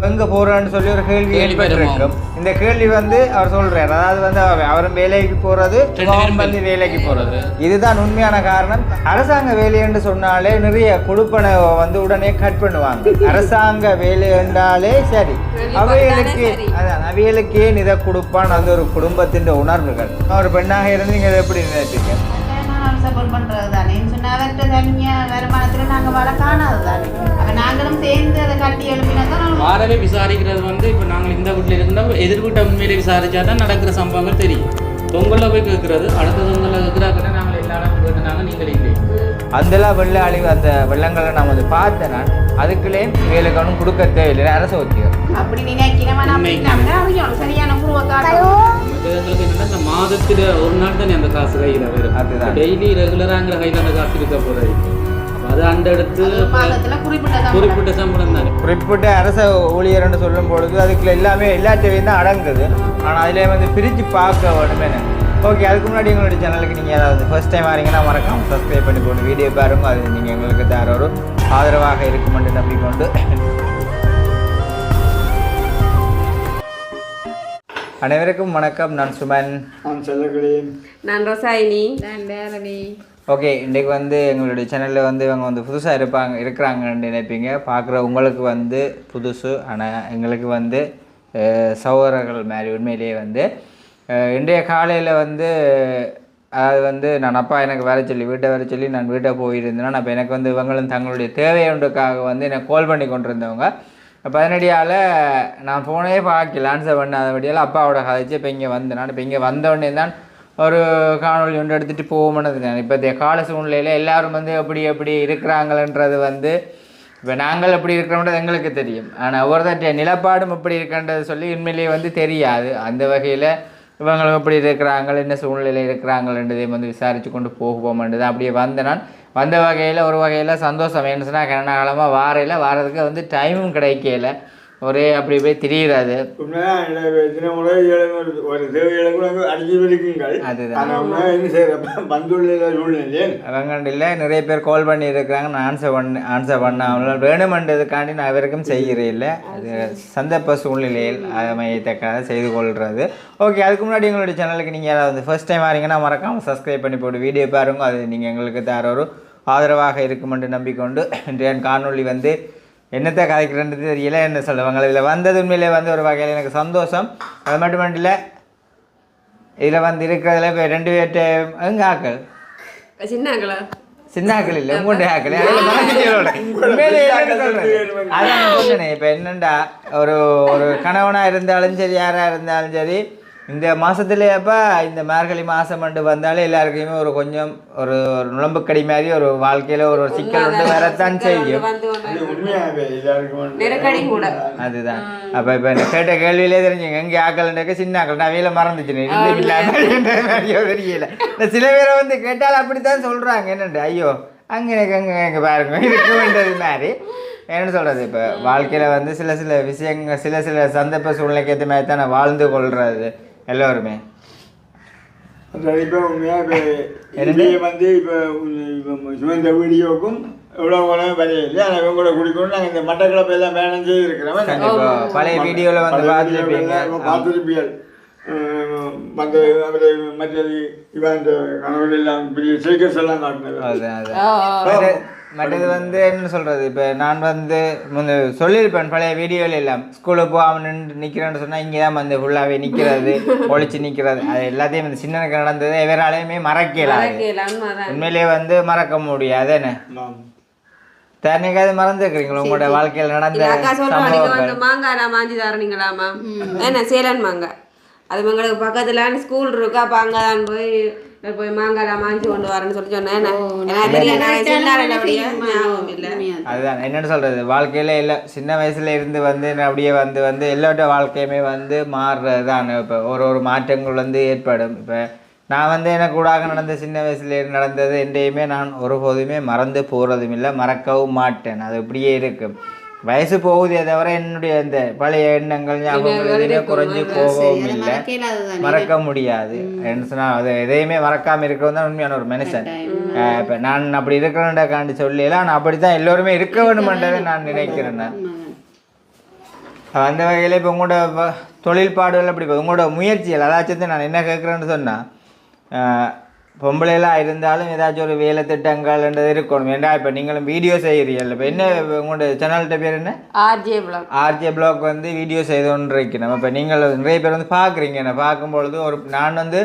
எங்கே போகிறேன்னு சொல்லி ஒரு கேள்வி ஏற்பட்டிருக்கும். இந்த கேள்வி வந்து அவர் சொல்கிறார், அதாவது வந்து அவரும் வேலைக்கு போகிறது, வந்து வேலைக்கு போகிறது. இதுதான் உண்மையான காரணம். அரசாங்க வேலை என்று சொன்னாலே நிறைய கொடுப்பனை வந்து உடனே கட் பண்ணுவாங்க. அரசாங்க வேலை என்றாலே சரி, அவைகளுக்கு அதான் அவைகளுக்கே இதை கொடுப்பான். அது ஒரு குடும்பத்தின் உணர்வுகள். ஒரு பெண்ணாக இருந்து நீங்கள் எப்படி நினைப்பீங்க? சப்போர்ட் பண்ணுறது தானே சொன்னால் அவர்கிட்ட தனியாக வருமானத்தில் நாங்கள் வாழ காணாது தானே. அப்போ நாங்களும் சேர்ந்து அதை கட்டி எழுப்பினா தான் வாரவே விசாரிக்கிறது வந்து இப்போ நாங்கள் இந்த வீட்டில் இருந்தால் எதிர் வீட்டை உண்மையிலே விசாரித்தா தான் நடக்கிற சம்பவங்கள் தெரியும். தொங்கலில் போய் கேட்குறது, அடுத்த தொங்கலில் கேட்குறாங்கன்னா நாங்கள் எல்லா இடமும் கேட்டுனாங்க நீங்கள் இல்லை. அதெல்லாம் வெள்ள அழிவு அந்த வெள்ளங்களை நான் வந்து பார்த்தேன். நான் அதுக்குள்ளே வேலைக்கானும் கொடுக்க தேவையில்லை, அரசு ஒத்தியம் அப்படி நினைக்கிறேன். சரியான எங்களுக்கு என்னன்னா இந்த மாதத்தில் ஒரு நாள் தானே அந்த காசு கையில் வரும். அதுதான் டெய்லி ரெகுலராங்கிற கையில் அந்த காசு இருக்க போகிறது. அது அந்த இடத்து குறிப்பிட்ட சம்பளம் தானே. குறிப்பிட்ட அரச ஊழியர்னு சொல்லும் பொழுது அதுக்குள்ள எல்லாமே எல்லாத்தையும் தான் அடங்குது. ஆனால் அதிலே வந்து பிரித்து பார்க்க வேணுமே. ஓகே, அதுக்கு முன்னாடி எங்களுடைய சேனலுக்கு நீங்கள் ஏதாவது ஃபர்ஸ்ட் டைம் வரீங்கன்னா மறக்காமல் சப்ஸ்கிரைப் பண்ணி போட்டு வீடியோ பாருங்க. அது நீங்கள் எங்களுக்கு தர ஒரு ஆதரவாக இருக்குமென்று நம்பிக்கொண்டு அனைவருக்கும் வணக்கம். நான் சுமன், நான் செல்லக்குடி, நான் ரோசாயினி, நான் தேரணி. ஓகே, இன்றைக்கு வந்து எங்களுடைய சேனலில் வந்து இவங்க வந்து புதுசாக இருக்கிறாங்கன்னு நினைப்பீங்க. பார்க்குற உங்களுக்கு வந்து புதுசு, ஆனால் எங்களுக்கு வந்து சகோதரர்கள் மாதிரி. உண்மையிலேயே வந்து இன்றைய காலையில் வந்து அது வந்து நான் அப்பா எனக்கு வீட்டை வர சொல்லி நான் வீட்டை போயிருந்தேன்னா, அப்போ எனக்கு வந்து இவங்களும் தங்களுடைய தேவையொன்றுக்காக வந்து எனக்கு கால் பண்ணி கொண்டிருந்தவங்க. அப்போ அதனடியால் நான் ஃபோனே பார்க்கல, ஆன்சர் பண்ணாதபடியால் அப்பாவோட கதைச்சு இப்போ இங்கே வந்தேன். நான் இப்போ இங்கே வந்தோடனே தான் ஒரு காணொலி ஒன்று எடுத்துகிட்டு போவோம்னது. நான் இப்போ இந்த கால சூழ்நிலையில் எல்லோரும் வந்து எப்படி இருக்கிறாங்களன்றது வந்து இப்போ நாங்கள் எப்படி இருக்கிறோன்றது எங்களுக்கு தெரியும். ஆனால் ஒவ்வொருத்தருடைய நிலப்பாடும் எப்படி இருக்கின்றது சொல்லி உண்மையிலேயே வந்து தெரியாது. அந்த வகையில் இவங்களும் எப்படி இருக்கிறாங்க, என்ன சூழ்நிலையில் இருக்கிறாங்கன்றதையும் வந்து விசாரித்து கொண்டு போகுவோம்ன்றது அப்படியே வந்தேன். நான் வந்த வகையில் ஒரு வகையில் சந்தோஷம். என்ன சொன்னால் கனடா காலமாக வாரதுக்கு வந்து டைமும் கிடைக்கல, ஒரே அப்படி போய் திரியிறாது. அவங்கண்டில் நிறைய பேர் கால் பண்ணி இருக்கிறாங்க. நான் ஆன்சர் பண்ணாமல் வேணுமென்றதுக்காண்டி நான் அவருக்கும் செய்கிறேன் இல்லை. அது சந்தர்ப்ப சூழ்நிலையில் அமையத்தக்காக செய்து கொள்வது. ஓகே, அதுக்கு முன்னாடி எங்களுடைய சேனலுக்கு நீங்கள் யாராவது ஃபர்ஸ்ட் டைம் வரீங்கன்னா மறக்காமல் சப்ஸ்கிரைப் பண்ணி போட்டு வீடியோ பாருங்க. அது நீங்கள் எங்களுக்கு தர ஒரு ஆதரவாக இருக்குமென்று நம்பிக்கொண்டு இன்றைய காணொலி வந்து என்னத்தை கதைக்கிறன்றது தெரியல, என்ன சொல்லுவாங்க. இதில் வந்தது உண்மையிலே வந்து ஒரு வகையில் எனக்கு சந்தோஷம். அது மட்டும் இல்லை, இதில் வந்து இருக்கிறதுல இப்போ 2 பேர்ட்ட எங்கே ஆக்கள் சின்ன ஆக்கள் இல்லை, உங்கள்கிட்ட ஆக்கள் அதான் சொன்னேன். இப்போ என்னென்னா ஒரு கணவனாக இருந்தாலும் சரி, யாராக இருந்தாலும் சரி, இந்த மாதத்துலேயப்போ இந்த மார்கழி மாதம் வந்தாலே எல்லாருக்குமே ஒரு கொஞ்சம் ஒரு நுழம்புக்கடி மாதிரி ஒரு வாழ்க்கையில் ஒரு சிக்கல் ஒன்று வரத்தான் செய்யும். அதுதான் அப்போ இப்போ இந்த கேட்ட கேள்வியிலே தெரிஞ்சுங்க, எங்கே ஆக்கல்ன்றக்க சின்ன ஆக்கள் நான் வேலை மறந்துச்சுன்னு தெரியல. இந்த சில பேரை வந்து கேட்டால் அப்படித்தான் சொல்கிறாங்க. என்னண்டு ஐயோ அங்கே எனக்கு எங்கே பாருங்க இருக்க வேண்டியது மாதிரி. என்னென்னு சொல்கிறது, இப்போ வாழ்க்கையில் வந்து சில விஷயங்கள் சில சந்தர்ப்ப சூழ்நிலைக்கு ஏற்ற மாதிரி தான் வாழ்ந்து கொள்வது எல்லோருமே. இப்போ உண்மையாக இப்போ வந்து இப்போ சுமந்த வீடியோக்கும் எவ்வளோ வரையில்லை, ஆனால் இவங்களோட குடிக்கணும். நாங்கள் இந்த மட்டக்களப்பு எல்லாம் வேணும் செய்திருக்கிறோம். கண்டிப்பாக பழைய வீடியோவில் வந்து பார்த்துருப்பீங்க. வந்து அவர் மற்றது இவன் இந்த கணவன் எல்லாம் பெரிய சீக்கிரம் எல்லாம் காட்டினது. மற்றது வந்து என்ன சொல்கிறது, இப்போ நான் வந்து சொல்லியிருப்பேன் பழைய வீடியோவில் எல்லாம் ஸ்கூலுக்கு போகாமல் நிற்கிறேன்னு சொன்னால் இங்கே தான் வந்து ஃபுல்லாகவே நிற்கிறது, ஒழிச்சு நிற்கிறது. அது எல்லாத்தையும் வந்து சின்னனுக்கு நடந்தது எவராலையுமே மறக்கலாம். உண்மையிலேயே வந்து மறக்க முடியாது. என்ன தன்னைக்காவது மறந்துருக்கிறீங்களா உங்களோட வாழ்க்கையில் நடந்த மாங்காய் மாஞ்சி தரீங்களாமா? என்ன சேலன் மாங்காய் அது எங்களுக்கு பக்கத்தில் ஸ்கூல் இருக்கா, அப்போ அங்கே தான் போய் மாங்காய் மாஞ்சி கொண்டு வரேன்னு சொல்லி சொன்னேன். அதுதான் என்னென்னு சொல்கிறது, வாழ்க்கையில் இல்லை சின்ன வயசுல இருந்து வந்து அப்படியே வந்து எல்லாரோட வாழ்க்கையுமே வந்து மாறுறது தான். இப்போ ஒரு மாற்றங்கள் வந்து ஏற்படும். இப்போ நான் வந்து எனக்கு கூடாக நடந்த சின்ன வயசுல நடந்தது என்றையுமே நான் ஒருபோதுமே மறந்து போகிறதும் இல்லை, மறக்கவும் மாட்டேன். அது இப்படியே இருக்கும். வயசு போகுதே தவிர என்னுடைய இந்த பழைய எண்ணங்கள் ஞாபகங்கள் குறைஞ்சி போகவும் இல்லை, மறக்க முடியாது. என்ன சொன்னால் அது எதையுமே மறக்காமல் இருக்கிறது தான் உண்மையான ஒரு மனுஷன். இப்போ நான் அப்படி இருக்கிறேன்டாக்காண்டி சொல்லல, ஆனால் அப்படி தான் எல்லோருமே இருக்க வேணுமென்றதை நான் நினைக்கிறேன். அந்த வகையில் இப்போ உங்களோட தொழில்பாடுகள் அப்படி உங்களோட முயற்சிகள் அதாச்சும் நான் என்ன கேட்குறேன்னு சொன்னால் பொம்பளைலாம் இருந்தாலும் ஏதாச்சும் ஒரு வேலை திட்டங்கள்ன்றது இருக்கணும். ஏன்டா இப்போ நீங்களும் வீடியோ செய்கிறீர்கள். இப்போ என்ன உங்களோட சேனல்கிட்ட பேர் என்ன? ஆர்ஜே பிளாக் வந்து வீடியோ செய்தோன்னு இருக்கணும். இப்போ நீங்கள் நிறைய பேர் வந்து பார்க்குறீங்க. என்ன பார்க்கும்பொழுது நான் வந்து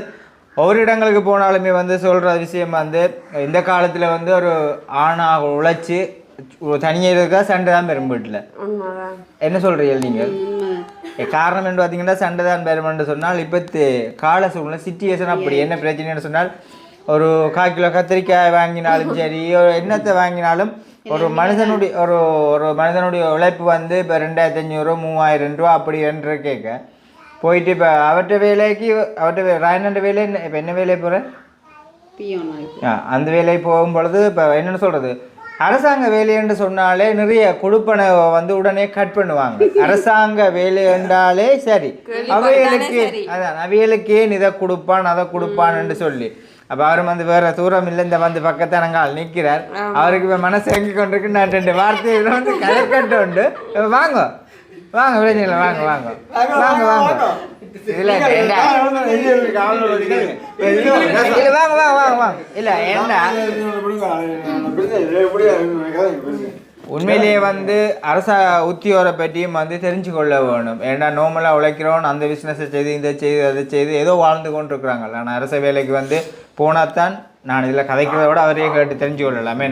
ஒவ்வொரு இடங்களுக்கு போனாலுமே வந்து சொல்கிற விஷயம் வந்து இந்த காலத்தில் வந்து ஒரு ஆணாக உழைச்சி தனியாக இருக்கா சண்டை தான் பெரும் வீட்டில். என்ன சொல்கிறீங்க நீங்கள்? காரணம் என்று பார்த்தீங்கன்னா சண்டை தான் பெருமென்று சொன்னால் இப்போ கால சூழ்நிலை சிச்சுவேஷன் அப்படி. என்ன பிரச்சனைன்னு சொன்னால் ஒரு 1/4 கிலோ கத்திரிக்காய் வாங்கினாலும் சரி, ஒரு எண்ணத்தை வாங்கினாலும் ஒரு மனிதனுடைய உழைப்பு வந்து இப்போ 2500 3000 ரூபா அப்படி என்று கேட்க போயிட்டு இப்போ அவர்கிட்ட வேலைக்கு ராயனண்ட வேலை இப்போ என்ன வேலையை போகிறேன் அந்த வேலையை போகும்பொழுது இப்போ என்னென்னு சொல்கிறது, அரசாங்க வேலை என்று சொன்னாலே நிறைய கொடுப்பனை வந்து உடனே கட் பண்ணுவாங்க. அரசாங்க வேலை என்றாலே சரி அவைகளுக்கே இதை கொடுப்பான் அதை கொடுப்பான்னு சொல்லி அப்போ அவரும் வந்து வேற தூரம் இல்லை, இந்த வந்து பக்கத்தானங்கால் நிற்கிறார். அவருக்கு இப்போ மனசு எங்கி கொண்டிருக்கு. நான் 2 வார்த்தைகளை வந்து கலக்கட்டு உண்டு. வாங்க வாங்க விளைஞ்சல வாங்க வாங்க வாங்க வாங்க இல்லை வாங்க வாங்க வாங்க வாங்க இல்லை என்ன உண்மையிலேயே வந்து அரச உத்தியோரை பற்றியும் வந்து தெரிஞ்சு கொள்ள வேணும். ஏன்னா நார்மலாக உழைக்கிறோம் அந்த பிஸ்னஸை செய்து இதை செய்து அதை செய்து ஏதோ வாழ்ந்து கொண்டு இருக்கிறாங்க. ஆனால் அரச வேலைக்கு வந்து போனால்தான் நான் இதில் கதைக்கிறத விட அவரே கேட்டு தெரிஞ்சு கொள்ளலாமே.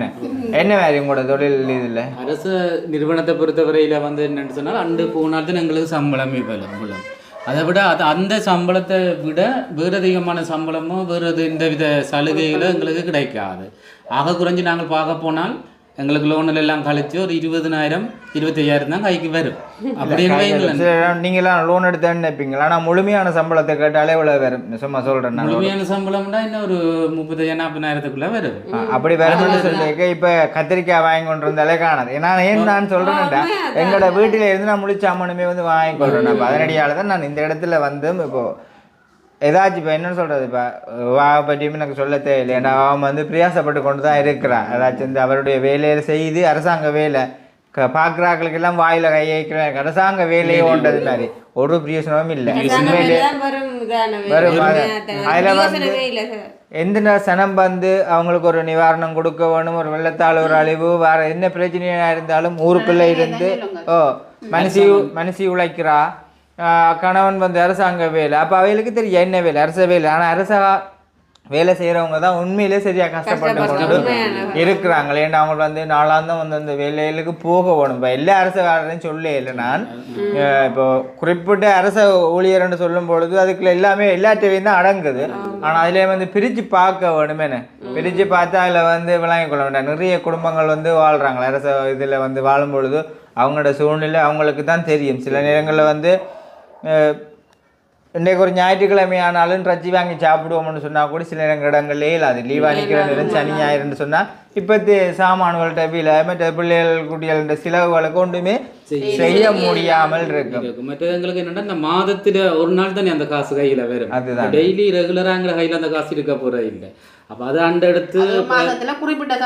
என்ன மாதிரி உங்களோட தொழில் இதில் அரசு நிறுவனத்தை பொறுத்தவரையில் வந்து என்னென்னு சொன்னால் அண்டு போனால்தான் எங்களுக்கு சம்பளமே மூலம் அதை விட அந்த சம்பளத்தை விட வேறு அதிகமான சம்பளமோ வேறு இந்த வித சலுகைகளோ எங்களுக்கு கிடைக்காது. ஆக குறைஞ்சி நாங்கள் பார்க்க போனால் எங்களுக்கு லோனில் எல்லாம் கழிச்சு ஒரு 20,000 25,000 தான் கைக்கு வரும். அப்படின்னு நீங்களாம் லோன் எடுத்தேன்னு நினைப்பீங்களா? ஆனால் முழுமையான சம்பளத்தை கேட்டாலே இவ்வளோ வரும். சும்மா சொல்கிறேன், முழுமையான சம்பளம்னா இன்னும் ஒரு 30,000-40,000 வரும். அப்படி வரும்னு சொல்லியிருக்க இப்போ கத்திரிக்காய் வாங்கி கொண்டு இருந்தாலே காணாது. நான் நான் சொல்கிறேன்டா எங்களோட வீட்டில் இருந்து நான் முழிச்சாமனுமே வந்து வாங்கி கொள்றேன். அப்போ அதனடியால் தான் நான் இந்த இடத்துல வந்து இப்போது ஏதாச்சும் இப்போ என்னென்னு சொல்கிறது, இப்போ வாவை பற்றியும் எனக்கு சொல்ல தேவையில்லை. ஏன்னா அவன் வந்து பிரயாசப்பட்டு கொண்டு தான் இருக்கிறான். ஏதாச்சும் இந்த அவருடைய வேலையை செய்து அரசாங்க வேலை பார்க்குறாக்களுக்கெல்லாம் வாயில் கை வைக்கிறாங்க. அரசாங்க வேலையை ஓண்டது மாதிரி ஒரு பிரயோசனமும் இல்லை. உண்மையிலே வரும் அதில் வந்து எந்த சனம் வந்து அவங்களுக்கு ஒரு நிவாரணம் கொடுக்க வேணும், ஒரு வெள்ளத்தால் ஒரு அழிவு வேறு என்ன பிரச்சனையாக இருந்தாலும் ஊருக்குள்ளே இருந்து மனுஷி உழைக்கிறா. கணவன் வந்து அரசாங்க வேலை, அப்போ அவைகளுக்கு தெரியும் என்ன வேலை அரச வேலை. ஆனால் அரச வேலை செய்கிறவங்க தான் உண்மையிலே சரியாக கஷ்டப்பட்டு கொண்டு இருக்கிறாங்களே. ஏன்னா அவங்க வந்து நாளாந்தம் வந்து அந்த வேலைகளுக்கு போக வேணும். இப்போ எல்லா அரச வேலையும் சொல்ல இல்லை நான். இப்போ குறிப்பிட்ட அரச ஊழியர்ன்னு சொல்லும் பொழுது அதுக்குள்ள எல்லாமே எல்லாத்தையும் தான் அடங்குது. ஆனால் அதிலே வந்து பிரித்து பார்க்க வேணுமேனு பிரித்து பார்த்தா அதில் வந்து விளங்கிக் கொள்ள வேண்டாம். நிறைய குடும்பங்கள் வந்து வாழ்கிறாங்களே அரச இதில் வந்து வாழும் பொழுது அவங்களோட சூழ்நிலை அவங்களுக்கு தான் தெரியும். சில நேரங்களில் வந்து இன்றைக்கு ஒரு ஞாயிற்றுக்கிழமை ஆனாலும் ரச்சி வாங்கி சாப்பிடுவோம்னு சொன்னால் கூட சில இடங்கள்லேயே இல்லாது. லீவாக நிற்கிற நேரம் சனி ஞாயிறுன்னு சொன்னால் இப்போ சாமான்கள் டபியில் மற்ற பிள்ளைகள் குட்டிகள் சிலவுகளுக்கு ஒன்றுமே செய்ய முடியாமல் இருக்கும். மற்ற எங்களுக்கு என்னென்னா இந்த மாதத்தில் ஒரு நாள் தானே அந்த காசு கையில் வரும். அதுதான் டெய்லி ரெகுலராங்கிற கையில் அந்த காசு இருக்க போகிறது இல்லை. அப்போ அது அந்த எடுத்து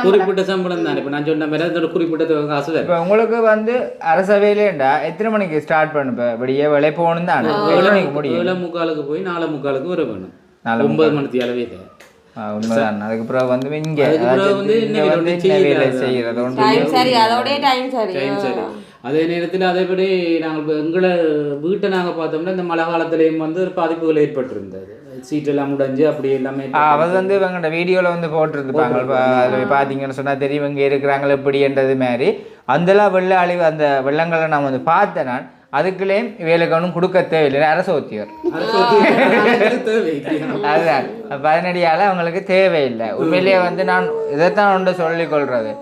குறிப்பிட்ட சம்பளம் தான். இப்போ நான் சொன்ன மாதிரி அதோட குறிப்பிட்ட காசு தான். இப்போ உங்களுக்கு வந்து அரச வேலையண்டா எத்தனை மணிக்கு ஸ்டார்ட் பண்ணுப்பேன்? விடிய வேலை போகணும் தான். 7:45 போய் 4:45 வர வேணும். 9 மணி அளவே தான். உண்மைதான். அதுக்கப்புறம் வந்து இங்கே அதே நேரத்தில் அதேபடி நாங்கள் எங்களை வீட்டை நாங்கள் பார்த்தோம்னா இந்த மழை காலத்திலையும் வந்து ஒரு பாதிப்புகள் ஏற்பட்டிருந்தது. சீட்டெல்லாம் முடிஞ்சு அப்படி எல்லாமே அவர் வந்து இவங்கள்ட வீடியோவில் வந்து போட்டிருந்துப்பாங்க. அதில் பார்த்தீங்கன்னு சொன்னால் தெரியும் இங்கே இருக்கிறாங்களே எப்படின்றது மாதிரி அந்தெல்லாம் வெள்ள அழிவு அந்த வெள்ளங்களை நான் வந்து பார்த்தேன். நான் அதுக்குள்ளேயும் வேலைக்கு ஒன்றும் கொடுக்க தேவையில்லை. அரச ஒத்தியோர் அதுதான் பதினடியால் அவங்களுக்கு தேவையில்லை. உண்மையிலேயே வந்து நான் இதைத்தான் ஒன்று சொல்லிக்கொள்கிறது.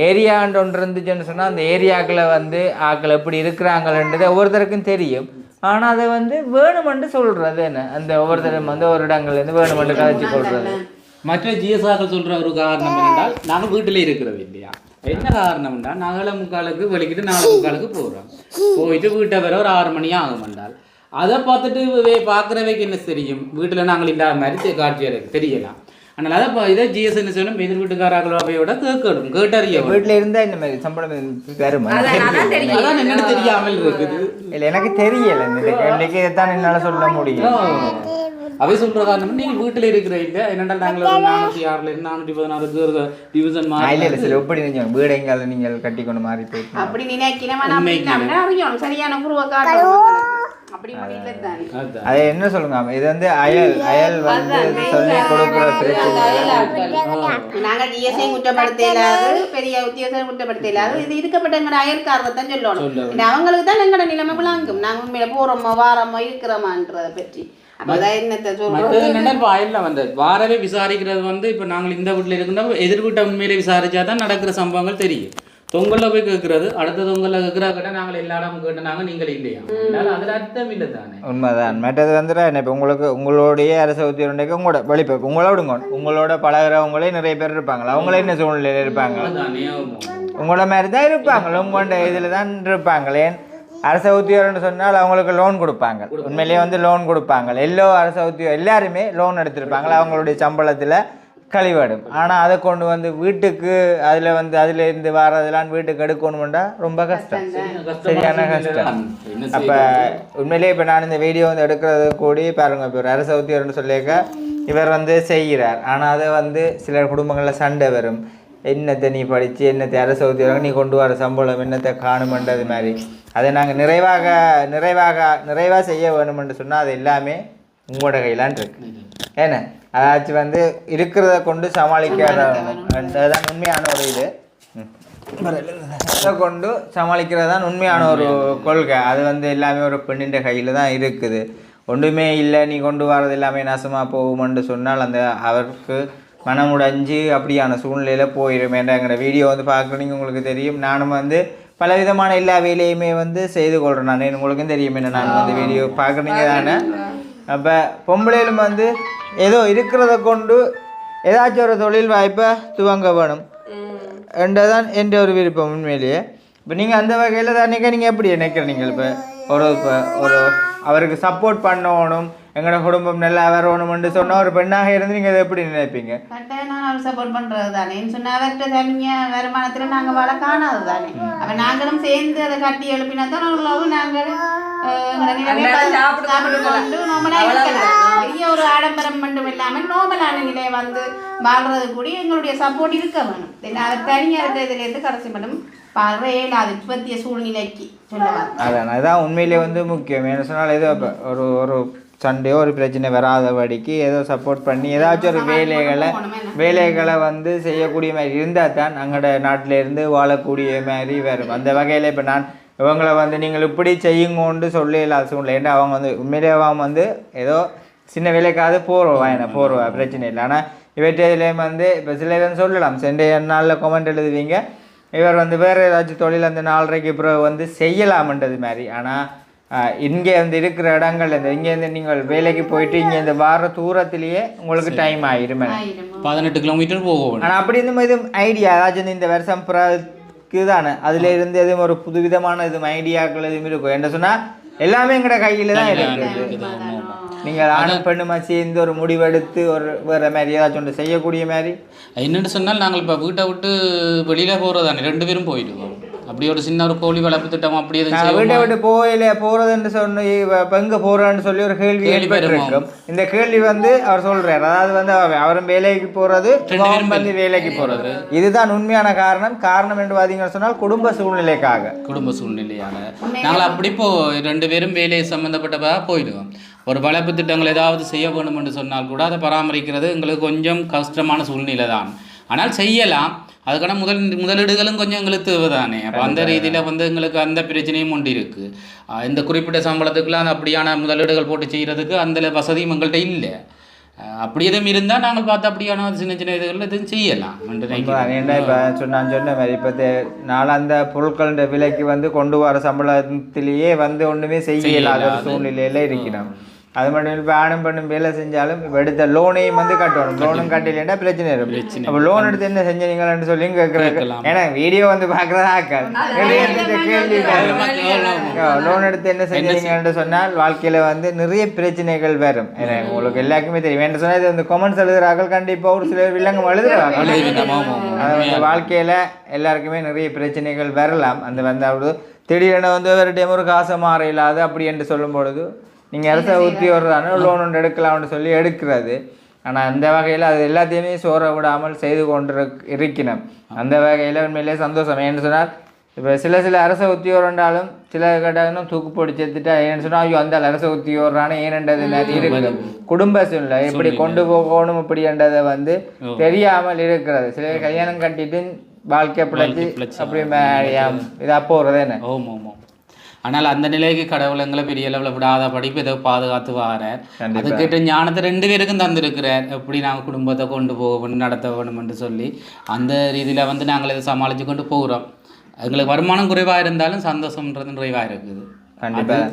ஏரியாண்டு ஒன்று இருந்துச்சுன்னு சொன்னால் அந்த ஏரியாக்களை வந்து ஆக்கள் எப்படி இருக்கிறாங்கன்றது ஒவ்வொருத்தருக்கும் தெரியும். ஆனால் அதை வந்து வேணுமென்று சொல்கிறது என்ன அந்த ஒவ்வொருத்தரும் வந்து ஒரு இடங்கள்லேருந்து வேணுமென்று கதைச்சி கொள்வது. மற்ற ஜிஎஸ்ஆர்கள் சொல்கிற ஒரு காரணம் என்னென்றால் நாங்கள் வீட்டில் இருக்கிறது இல்லையா. என்ன காரணம்னா 4:45 வெளிக்கிட்டு 4:45 போகிறோம். போயிட்டு வீட்டை வர ஒரு 6 மணி ஆகும் என்றால் அதை பார்த்துட்டு பார்க்குறவைக்கு என்ன தெரியும், வீட்டில் நாங்கள் இல்லாத மாதிரி காட்சி தெரியலாம். ஆனால் அதை இப்போ இதை ஜிஎஸ்என் சொல்லும் எதிர் வீட்டுக்காரர்கள் அவையோட கேட்கணும் கேட்டறிய வீட்டில் இருந்தால் இந்த மாதிரி சம்பளம் வருமா அதான் என்னன்னு தெரியாமல் இருக்குது இல்லை எனக்கு தெரியலை இந்த கேள்விக்கு இதைத்தான் என்னால் சொல்ல முடியும். அவை சொல்ற காரணம் நீங்க வீட்டுல இருக்கிற இல்ல என்னடா நாங்கள் 406 416 டிவிஷன் இல்லை இல்லை சரி எப்படி நீங்கள் வீடு எங்கால நீங்கள் கட்டி கொண்டு மாறி போயிட்டு அப்படி நினைக்கிறேன் அறியும் சரியான குருவை காட்டும் அப்படி முடியல தானே. அது என்ன சொல்லுங்க இது வந்து அயல் வந்து சொல்லி கொடுக்குற பிரச்சனை. நாங்கள் டிஎஸ்ஐ குற்றப்படுத்த இல்லாது பெரிய உத்தியோகம் குற்றப்படுத்த இல்லாது இது இருக்கப்பட்ட எங்களோட அயல்காரரை தான் சொல்லணும். அவங்களுக்கு தான் எங்களோட நிலைமை விளங்கும் நாங்கள் உண்மையில போறோமோ வாரமோ இருக்கிறோமான்றதை பற்றி. வாரவே விசாரிக்கிறது வந்து இப்ப நாங்கள் இந்த வீட்டுல இருக்குன்னா எதிர் வீட்டை உண்மையிலே விசாரிச்சாதான் நடக்கிற சம்பவங்கள் தெரியும். தொங்கல்ல போய் கேட்கறது அடுத்த தொங்கல்ல கேட்கறாக்கிட்ட நாங்கள் எல்லா இடமும் கேட்டனாங்க நீங்கள் இல்லையா அதுல அர்த்தம் இல்லை தானே. உண்மைதான். மற்றது வந்துட்டு இப்போ உங்களுக்கு உங்களுடைய அரசு உத்தியோகம் உங்களோட வெளிப்ப உங்களோட உங்களோட பழகிறவங்களே நிறைய பேர் இருப்பாங்களா அவங்களே என்ன சூழ்நிலையில் இருப்பாங்க உங்களோட மாதிரி தான் இருப்பாங்களா உங்களோட இதில் தான் இருப்பாங்களே. அரச உத்தியோகம்னு சொன்னால் அவங்களுக்கு லோன் கொடுப்பாங்க. உண்மையிலேயே வந்து லோன் கொடுப்பாங்க. அரச உத்தியோகம் எல்லாருமே லோன் எடுத்திருப்பாங்களா அவங்களுடைய சம்பளத்தில் கழிவடும். ஆனால் அதை கொண்டு வந்து வீட்டுக்கு அதில் இருந்து வரதெல்லாம் வீட்டுக்கு எடுக்கணும்டா ரொம்ப கஷ்டம், சரியான கஷ்டம். அப்போ உண்மையிலேயே இப்போ நான் இந்த வீடியோ வந்து எடுக்கிறது கூடி பாருங்க. இப்போ ஒரு அரச உத்தியோகம்னு சொல்லியிருக்க இவர் வந்து செய்கிறார். ஆனால் அதை வந்து சில குடும்பங்களில் சண்டை வரும். என்னத்தை நீ படித்து என்னத்தை அரச உத்தியோகம் நீ கொண்டு வர சம்பளம் என்னத்தை காணுமென்றது மாதிரி. அதை நாங்கள் நிறைவாக செய்ய வேணுமென்று சொன்னால் அது எல்லாமே உங்களோட கையிலான் இருக்கு. ஏன்னா அதாச்சும் வந்து இருக்கிறத கொண்டு சமாளிக்கிறதான் உண்மையான ஒரு இது. அதை கொண்டு சமாளிக்கிறதான் உண்மையான ஒரு கொள்கை. அது வந்து எல்லாமே ஒரு பெண்ணின் கையில் தான் இருக்குது. ஒன்றுமே இல்லை நீ கொண்டு வரது எல்லாமே நாசமாக போகுமென்று சொன்னால் அந்த அவருக்கு மனமுடைஞ்சு அப்படியான சூழ்நிலையில் போயிடும். என்ற வீடியோ வந்து பார்க்குறீங்க உங்களுக்கு தெரியும். நானும் வந்து பலவிதமான எல்லா வேலையுமே வந்து செய்து கொள்கிறேன். நான் உங்களுக்கும் தெரியும் என்ன நான் வந்து வீடியோ பார்க்குறீங்க தானே. அப்போ பொம்பளையிலும் வந்து ஏதோ இருக்கிறத கொண்டு ஏதாச்சும் ஒரு தொழில் வாய்ப்பை துவங்க வேணும் என்றதான் என்ற ஒரு விருப்பம் உண்மையிலேயே. இப்போ நீங்கள் அந்த வகையில் தான் நீங்கள் எப்படி நினைக்கிறீங்க? இப்போ ஒரு அவருக்கு சப்போர்ட் பண்ணணும் எங்களோட குடும்பம் நல்லா வரணும்னு சொன்னால் ஒரு பெண்ணாக இருந்து நீங்கள் அதை எப்படி நினைப்பீங்க? கரெக்டாக நான் அவர் சப்போர்ட் பண்ணுறது தானே சொன்னால் அவர்கிட்ட தனியாக வருமானத்தில் நாங்கள் வாழ காணாது தானே. அப்போ நாங்களும் சேர்ந்து அதை கட்டி எழுப்பினா தான் நாங்களும் சாப்பிட்டு கொண்டு நோமலாக இருக்கலாம். பெரிய ஒரு ஆடம்பரம் மட்டும் இல்லாமல் நோமலான நிலையை வந்து வாழ்றது கூட எங்களுடைய சப்போர்ட் இருக்க வேணும். அவர் தனியாக இருக்கிறதுலேருந்து கடைசி மட்டும் பறையில் அது இப்பத்திய சூழ்நிலைக்கு சொல்லுவாங்க. அதான் உண்மையிலே வந்து முக்கியம். என்ன சொன்னால் ஏதோ ஒரு சண்டையோ ஒரு பிரச்சனை வராதபடிக்கு ஏதோ சப்போர்ட் பண்ணி ஏதாச்சும் ஒரு வேலைகளை வந்து செய்யக்கூடிய மாதிரி இருந்தால் தான் எங்களோட நாட்டிலேருந்து வாழக்கூடிய மாதிரி வரும். அந்த வகையில் இப்போ நான் இவங்களை வந்து நீங்கள் இப்படி செய்யுங்கோன்னு சொல்லலாம் சூழ்நிலை. ஏன்னா அவங்க வந்து உண்மையிலே அவங்க வந்து ஏதோ சின்ன வேலைக்காவது போடுவா பிரச்சனை இல்லை. ஆனால் இவற்றையிலேயும் வந்து இப்போ சில இதை சொல்லலாம் சென்ற நாளில் கமெண்ட் எழுதுவீங்க இவர் வந்து வேறு ஏதாச்சும் தொழில் அந்த 4:30க்கு பிறகு வந்து செய்யலாம்ன்றது மாதிரி. ஆனால் இங்கே வந்து இருக்கிற இடங்கள் இங்கேருந்து நீங்கள் வேலைக்கு போயிட்டு இங்கே இந்த வார தூரத்திலேயே உங்களுக்கு டைம் ஆயிரும் 18 கிலோமீட்டர் போகும். ஆனால் அப்படி இருந்தும் எதுவும் ஐடியா ஏதாச்சும் இந்த வருஷம் பிறகு தானே அதில் இருந்து எதுவும் ஒரு புதுவிதமான எதுவும் ஐடியாக்கள் எதுவும் இருக்கும் என்ன சொன்னால் எல்லாமே எங்களோட கையில் தான் இருக்குது. நீங்கள் ஆணும் பெண்ணுமா சேர்ந்து ஒரு முடிவெடுத்து ஒரு வேறு மாதிரி ஏதாச்சும் ஒன்று செய்யக்கூடிய மாதிரி. என்னென்னு சொன்னால் நாங்கள் இப்போ வீட்டை விட்டு வெளியில் போகிறதானே 2 பேரும் போயிடுவோம். அப்படி ஒரு சின்ன ஒரு கோழி வளர்ப்பு திட்டம் அப்படி வீட்டை விட்டு போகிறதுன்னு சொன்ன இப்போ எங்கே போகிறேன்னு சொல்லி ஒரு கேள்வி இருக்கும். இந்த கேள்வி வந்து அவர் சொல்கிறார். அதாவது வந்து அவரும் வேலைக்கு போகிறது வந்து வேலைக்கு போகிறது இதுதான் உண்மையான காரணம் என்று பார்த்தீங்கன்னு சொன்னால் குடும்ப சூழ்நிலையாக நாங்கள் அப்படி 2 பேரும் வேலையை சம்மந்தப்பட்டதாக போயிடுவோம். ஒரு வளர்ப்பு திட்டங்கள் ஏதாவது செய்ய வேணும் என்று சொன்னால் கூட அதை பராமரிக்கிறது எங்களுக்கு கொஞ்சம் கஷ்டமான சூழ்நிலை தான். ஆனால் செய்யலாம். அதுக்கான முதலீடுகளும் கொஞ்சம் எங்களுக்கு தேவைதானே. அப்போ அந்த ரீதியில் வந்து எங்களுக்கு அந்த பிரச்சனையும் ஒன்று இருக்குது. இந்த குறிப்பிட்ட சம்பளத்துக்குலாம் அப்படியான முதலீடுகள் போட்டு செய்கிறதுக்கு அந்த வசதியும் எங்கள்கிட்ட இல்லை. அப்படி எதுவும் இருந்தால் நாங்கள் பார்த்து அப்படியான சின்ன இதுகள் எதுவும் செய்யலாம். ஏன்னா இப்போ சொன்ன மாதிரி இப்போ நாளாந்த பொருட்கள விலைக்கு வந்து கொண்டு வர சம்பளத்திலேயே வந்து ஒன்றுமே செய்யலாத ஒரு சூழ்நிலையில் இருக்கிறோம். அது மட்டும் இல்லை இப்போ ஆணும் பெண்ணும் வேலை செஞ்சாலும் இப்போ எடுத்த லோனையும் வந்து கட்டணும். லோனும் கட்டலைன்னா பிரச்சனை இருக்கும். அப்போ லோன் எடுத்து என்ன செஞ்சீங்கன்னு சொல்லி கேட்குறாங்க. ஏன்னா வீடியோ வந்து பார்க்குறதா கேள்வி லோன் எடுத்து என்ன செஞ்சீங்கன்னு சொன்னால் வாழ்க்கையில் வந்து நிறைய பிரச்சனைகள் வரும். ஏன்னா உங்களுக்கு எல்லாருக்குமே தெரியும். என்ன சொன்னால் இது வந்து கமெண்ட்ஸ் எழுதுறார்கள் கண்டிப்பாக ஒரு சிலர் வில்லங்கம் எழுதுறாங்க. வாழ்க்கையில் எல்லாருக்குமே நிறைய பிரச்சனைகள் வரலாம். அந்த வந்து அவரு திடீரென வந்து ஒரு டைம் ஒரு காசை மாற இல்லாது அப்படி என்று சொல்லும் பொழுது நீங்கள் அரசை ஊற்றி வர்றதானே லோன் ஒன்று எடுக்கலாம்னு சொல்லி எடுக்கிறது. ஆனால் அந்த வகையில் அது எல்லாத்தையுமே சோற விடாமல் செய்து கொண்டு இருக்கணும். அந்த வகையில் உண்மையிலே சந்தோஷம். ஏன்னு சொன்னால் இப்போ சில அரச உத்தியோகம்ன்றாலும் சில கேட்டாலும் தூக்கு போட்டு எடுத்துட்டா ஏன்னு சொன்னால் ஐயோ அந்த அரச உத்தியோகரான ஏனன்றது மாதிரி இருக்குது. குடும்ப சூழ்நிலை எப்படி கொண்டு போகணும் இப்படின்றதை வந்து தெரியாமல் இருக்கிறது. சில கல்யாணம் கட்டிட்டு வாழ்க்கை பிழைச்சி அப்படி இதாக போகிறது என்ன. ஆனால் அந்த நிலைக்கு கடவுள் எங்களை பெரிய அளவில் விடாத படிப்பு ஏதோ பாதுகாத்து வாரார். அதுக்கிட்ட ஞானத்தை 2 பேருக்கும் தந்திருக்கிறார். எப்படி நாங்கள் குடும்பத்தை கொண்டு போகணும் நடத்த வேணும்னு சொல்லி அந்த ரீதியில் வந்து நாங்கள் இதை சமாளித்து கொண்டு போகிறோம். எங்களுக்கு வருமானம் குறைவாக இருந்தாலும் சந்தோஷம்ன்றது நிறைவாக இருக்குது. கண்டிப்பாக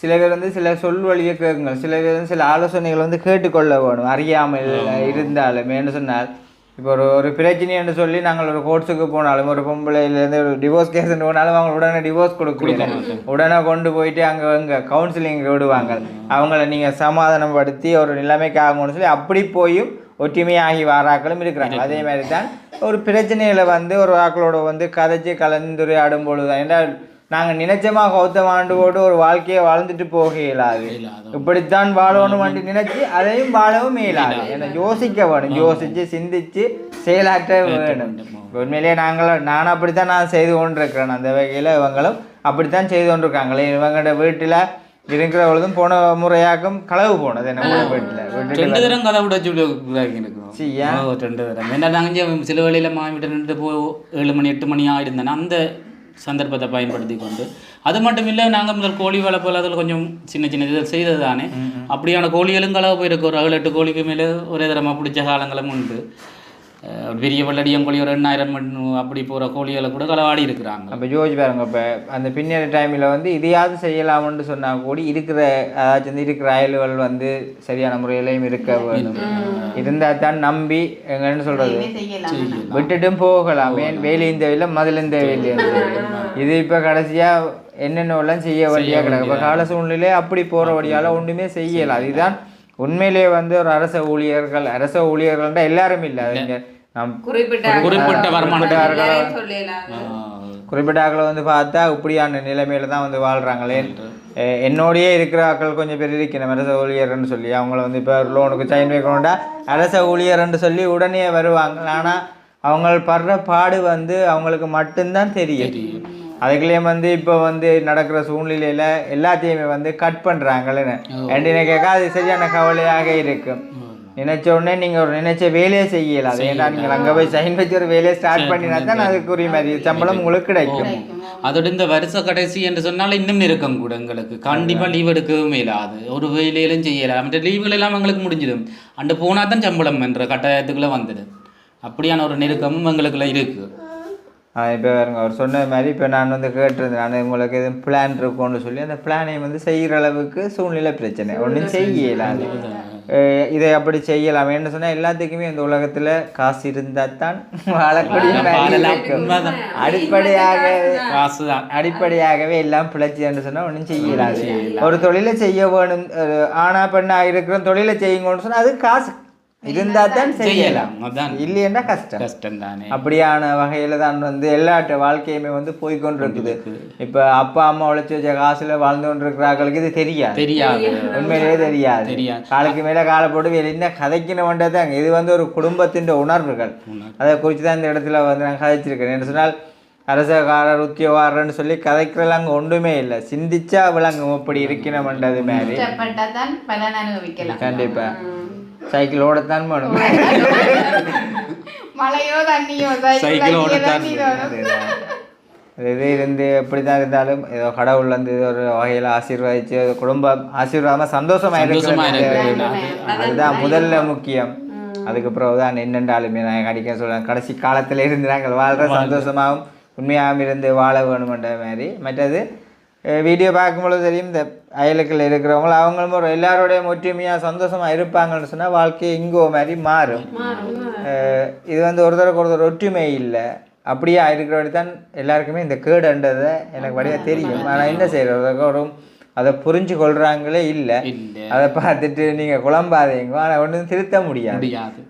சில பேர் வந்து சில சொல் வழியை கேட்குங்க. சில பேர் வந்து சில ஆலோசனைகள் வந்து கேட்டுக்கொள்ள வேணும் அறியாமல் இருந்தாலும். என்ன சொன்னால் இப்போ ஒரு பிரச்சனைன்னு சொல்லி நாங்கள் ஒரு கோர்ட்ஸுக்கு போனாலும் ஒரு பொம்பளையிலேருந்து ஒரு டிவோர்ஸ் கேஸ்ன்னு போனாலும் அவங்க உடனே டிவோர்ஸ் கொடுக்குறீங்க. உடனே கொண்டு போயிட்டு அங்கே கவுன்சிலிங் விடுவாங்க. அவங்கள நீங்கள் சமாதானப்படுத்தி ஒரு நிலைமைக்கு ஆகணும்னு சொல்லி அப்படி போயும் ஒற்றுமையாகி வாராக்களும் இருக்கிறாங்க. அதே மாதிரி தான் ஒரு பிரச்சனையில் வந்து ஒரு ஆக்களோட வந்து கதைச்சி கலந்துரையாடும் பொழுது தான். ஏன்னா நாங்கள் நினைச்சமாக கௌதம் ஆண்டு போட்டு ஒரு வாழ்க்கையை வாழ்ந்துட்டு போக இயலாது. இப்படித்தான் வாழணும் வந்து நினைச்சு அதையும் வாழவும் இயலாது. ஏன்னா யோசிக்க வேணும். யோசித்து சிந்திச்சு செயலாற்ற வேணும். உண்மையிலேயே நானும் அப்படித்தான் நான் செய்து கொண்டிருக்கிறேன். அந்த வகையில் இவங்களும் அப்படித்தான் செய்து கொண்டிருக்காங்களே. இவங்களோட வீட்டில் இருக்கிற பொழுதும் போன முறையாக்கும் களவு போனது என்ன வீட்டில் 2 தரம் கதை விட என்ன நாங்கள் சில வேளையில் மாவிட்டு நின்று போ 7 மணி 8 மணி ஆகிருந்தேன். அந்த சந்தர்ப்பத்தை பயன்படுத்தி கொண்டு அது மட்டும் இல்லை நாங்கள் முதல் கோழி வளர்ப்போல் அதில் கொஞ்சம் சின்ன இதில் செய்தது தானே. அப்படியான கோழிகளும் களவு போயிருக்கு. ஒரு 7-8 கோழிக்கு மேலே ஒரே தரமாக பிடிச்ச காலங்களும் உண்டு. பெரிய வெள்ளடியம் கோழி ஒரு 8000 அப்படி போகிற கோழிகளை கூட களவாடி இருக்கிறாங்க. அப்போ யோசிச்சு பாருங்க. இப்போ அந்த பின்னணி டைமில் வந்து இதையாவது செய்யலாம்னு சொன்னால் கூட இருக்கிற அதாச்சும் இருக்கிற அயல்கள் வந்து சரியான முறையிலையும் இருக்க வேணும். இருந்தால் தான் நம்பி எங்கன்னு சொல்கிறது விட்டுட்டும் போகலாம். வேலை இந்த வேலை முதல்ல இந்த வேலை இது இப்போ கடைசியாக என்னென்னலாம் செய்ய வேண்டியாக கிடக்கு. இப்போ கால சூழ்நிலை அப்படி போகிற வழியால் ஒன்றுமே செய்யலாம். அதுதான் உண்மையிலே வந்து ஒரு அரச ஊழியர்கள்ன்ற எல்லாரும் இல்லை. அவங்க குறிப்பிட்ட ஆக்களை வந்து பார்த்தா இப்படியான நிலைமையில தான் வந்து வாழ்கிறாங்களே. என்னோடையே இருக்கிற ஆக்கள் கொஞ்சம் பேர் இருக்கணும் அரச ஊழியர்ன்னு சொல்லி. அவங்கள வந்து இப்போ லோனுக்கு சைன் வைக்கணும்டா அரச ஊழியர்ன்னு சொல்லி உடனே வருவாங்க. ஆனால் அவங்க படுற பாடு வந்து அவங்களுக்கு மட்டும்தான் தெரியும். அதுக்குள்ளேயும் வந்து இப்போ வந்து நடக்கிற சூழ்நிலையில் எல்லாத்தையுமே வந்து கட் பண்ணுறாங்களேன்னு என்ன கேட்க அது சரியான கவலையாக இருக்கும். நினைச்ச உடனே நீங்கள் ஒரு நினைச்ச வேலையை செய்யலாம். அது ஏன்னா நீங்கள் அங்கே போய் சைன் வச்சு ஒரு வேலையை ஸ்டார்ட் பண்ணினா தான் அதுக்குரிய மாதிரி சம்பளம் உங்களுக்கு கிடைக்கும். அதோட இந்த வருஷ கடைசி என்று சொன்னாலும் இன்னும் நெருக்கம் கூட எங்களுக்கு. கண்டிப்பாக லீவ் எடுக்கவும் இல்லாது ஒரு வேலையிலும் செய்யலாம். மற்ற லீவுகள் எல்லாம் எங்களுக்கு முடிஞ்சிடும். அண்டு போனால் தான் சம்பளம் என்ற கட்டாயத்துக்குள்ளே வந்துடும். அப்படியான ஒரு நெருக்கமும் எங்களுக்குள்ள இருக்குது. இப்போ பாருங்க அவர் சொன்ன மாதிரி இப்போ நான் வந்து கேட்டிருந்தேன். நான் உங்களுக்கு எதுவும் பிளான் இருக்கும்னு சொல்லி அந்த பிளானை வந்து செய்கிற அளவுக்கு சூழ்நிலை பிரச்சனை ஒன்றும் செய்யலாம். இதை அப்படி செய்யலாம். என்ன சொன்னால் எல்லாத்துக்குமே இந்த உலகத்தில் காசு இருந்தால் தான் வாழக்கூடிய அடிப்படையாகவே எல்லாம் பிழைச்சின்னு சொன்னால் ஒன்றும் செய்யலாது. ஒரு தொழிலை செய்ய வேணும். ஆனா பெண்ணாக இருக்கிற தொழிலை செய்யுங்கன்னு சொன்னால் அது காசு இருந்தால் தான் செய்யலாம். இல்லைன்னா கஷ்டம் தானே. அப்படியான வகையில் தான் வந்து எல்லா வாழ்க்கையுமே வந்து போய்கொண்டிருக்குது. இப்போ அப்பா அம்மா உழைச்சி வச்ச காசுல வாழ்ந்து கொண்டிருக்கிறார்களுக்கு இது தெரியாது. உண்மையிலேயே தெரியாது. காலுக்கு மேலே காலை போட்டு என்ன கதைக்கணும்ன்றதாங்க. இது வந்து ஒரு குடும்பத்தின் உணர்வுகள். அதை குறித்து தான் இந்த இடத்துல வந்து நான் கதைச்சிருக்கேன். என்ன சொன்னால் அரசகாரர் உத்தியோகாரன்னு சொல்லி கதைக்கிறதுல அங்கே ஒன்றுமே இல்லை. சிந்திச்சா விளங்கும் இப்படி இருக்கணும்ன்றது மாதிரி. கண்டிப்பா சைக்கிள் ஓடத்தான் வேணும். மழையோ தண்ணியோ இது இருந்து எப்படி தான் இருந்தாலும் ஏதோ கடவுள் வந்து ஒரு வகையில் ஆசீர்வதிச்சு குடும்பம் ஆசீர்வாதமாக சந்தோஷமாக இருக்கு. அதுதான் முதல்ல முக்கியம். அதுக்கப்புறம் தான் என்னென்றாலுமே நான் அடிக்க சொல்கிறேன். கடைசி காலத்தில் இருந்து நாங்கள் வாழ்கிற சந்தோஷமாகவும் உண்மையாகவும் இருந்து வாழ வேணுமென்ற மாதிரி. மற்றது வீடியோ பார்க்கும்பொழுது தெரியும் இந்த அயலுக்கில் இருக்கிறவங்க அவங்களும் ஒரு எல்லாரோடையும் ஒற்றுமையாக சந்தோஷமாக இருப்பாங்கன்னு சொன்னால் வாழ்க்கையை இங்கோ மாதிரி மாறும். இது வந்து ஒருத்தருக்கு ஒற்றுமை இல்லை, அப்படியே இருக்கிறபடி தான் எல்லாருக்குமே இந்த கேடுன்றதை எனக்கு வழியாக தெரியும். ஆனால் என்ன செய்கிறது, ஒரு அதை புரிஞ்சு கொள்றாங்களே இல்லை. அதை பார்த்துட்டு நீங்கள் குழம்பாதீங்க, ஆனால் ஒன்றும் திருத்த முடியாது,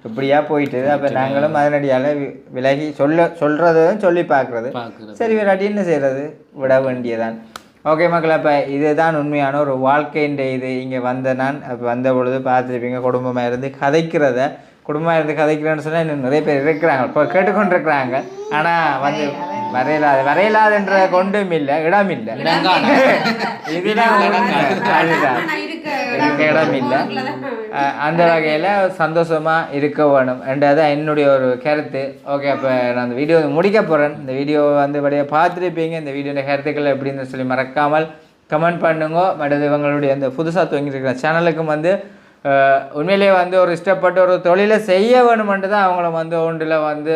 இப்படியா போயிட்டு. அப்போ நாங்களும் அதனடியால் விலகி சொல்கிறதும் சொல்லி பார்க்குறது. சரி விராட்டி என்ன செய்கிறது, விட வேண்டியதான். ஓகே மக்கள், அப்போ இதுதான் உண்மையான ஒரு வாழ்க்கைன்ற இது. இங்கே வந்த நான் அப்போ வந்த பொழுது பார்த்துருப்பீங்க, குடும்பமாக இருந்து கதைக்கிறேன்னு சொன்னால் இன்னும் நிறைய பேர் இருக்கிறாங்க, இப்போ கேட்டுக்கொண்டிருக்கிறாங்க. ஆனால் வந்து வரையலாதுன்ற கொண்டும் இல்லை, இடம் இல்லை, இதுதான் இடம் இல்லை. அந்த வகையில் சந்தோஷமாக இருக்க வேணும் என்றதான் என்னுடைய ஒரு கருத்து. ஓகே, அப்போ நான் அந்த வீடியோ முடிக்க போகிறேன். இந்த வீடியோ வந்து படியாக பார்த்துருப்பீங்க. இந்த வீடியோட கருத்துக்கள் எப்படின்னு சொல்லி மறக்காமல் கமெண்ட் பண்ணுங்க. மற்றது இவங்களுடைய அந்த புதுசாக துவங்கியிருக்கிற சேனலுக்கும் வந்து உண்மையிலேயே வந்து ஒரு இஷ்டப்பட்டு ஒரு தொழிலை செய்ய வேணுமென்று தான் அவங்கள வந்து ஒன்றில் வந்து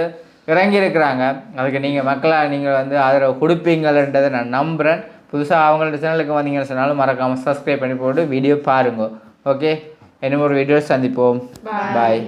இறங்கியிருக்கிறாங்க. அதுக்கு நீங்கள் மக்களாக நீங்கள் வந்து ஆதரவு கொடுப்பீங்கன்றதை நான் நம்புகிறேன். புதுசாக அவங்களோட சேனலுக்கு வந்தீங்கன்னு சொன்னாலும் மறக்காமல் சப்ஸ்கிரைப் பண்ணி போட்டு வீடியோ பாருங்க. ஓகே, இன்னும் ஒரு வீடியோ சந்திப்போம். பாய்.